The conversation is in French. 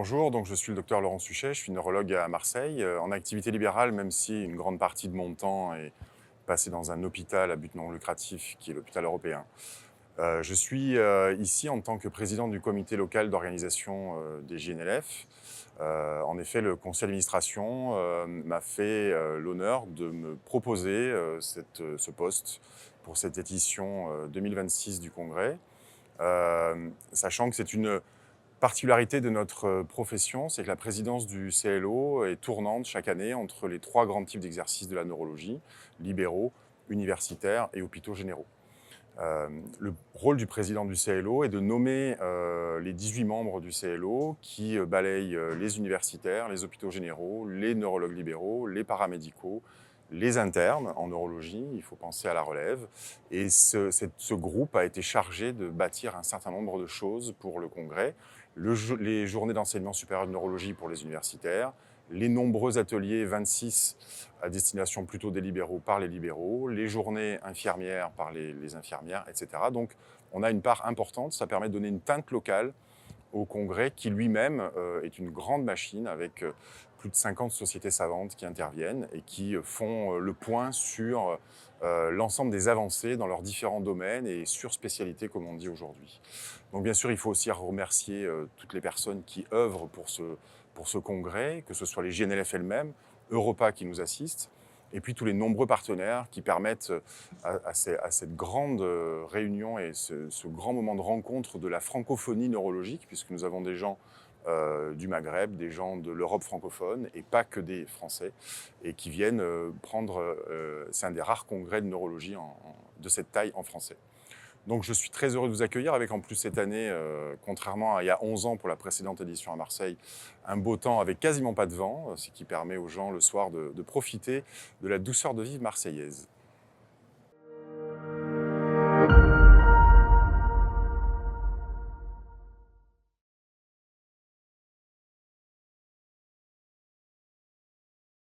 Bonjour, donc je suis le docteur Laurent Suchet, je suis neurologue à Marseille, en activité libérale, même si une grande partie de mon temps est passé dans un hôpital à but non lucratif qui est l'hôpital européen. Je suis ici en tant que président du comité local d'organisation des JNLF. En effet, le conseil d'administration m'a fait l'honneur de me proposer ce poste pour cette édition 2026 du congrès, sachant que c'est une particularité de notre profession, c'est que la présidence du CLO est tournante chaque année entre les trois grands types d'exercices de la neurologie, libéraux, universitaires et hôpitaux généraux. Le rôle du président du CLO est de nommer les 18 membres du CLO qui balayent les universitaires, les hôpitaux généraux, les neurologues libéraux, les paramédicaux, les internes en neurologie, il faut penser à la relève. Et ce groupe a été chargé de bâtir un certain nombre de choses pour le congrès. Les journées d'enseignement supérieur de neurologie pour les universitaires, les nombreux ateliers, 26 à destination plutôt des libéraux par les libéraux, les journées infirmières par les infirmières, etc. Donc on a une part importante, ça permet de donner une teinte locale au congrès qui lui-même est une grande machine avec plus de 50 sociétés savantes qui interviennent et qui font le point sur l'ensemble des avancées dans leurs différents domaines et sur spécialités comme on dit aujourd'hui. Donc bien sûr, il faut aussi remercier toutes les personnes qui œuvrent pour ce congrès, que ce soit les GNLF elles-mêmes, Europa qui nous assiste, et puis tous les nombreux partenaires qui permettent à cette grande réunion et ce grand moment de rencontre de la francophonie neurologique, puisque nous avons des gens du Maghreb, des gens de l'Europe francophone, et pas que des Français, et qui viennent prendre, c'est un des rares congrès de neurologie de cette taille en français. Donc je suis très heureux de vous accueillir avec en plus cette année, contrairement à il y a 11 ans pour la précédente édition à Marseille, un beau temps avec quasiment pas de vent, ce qui permet aux gens le soir de profiter de la douceur de vivre marseillaise.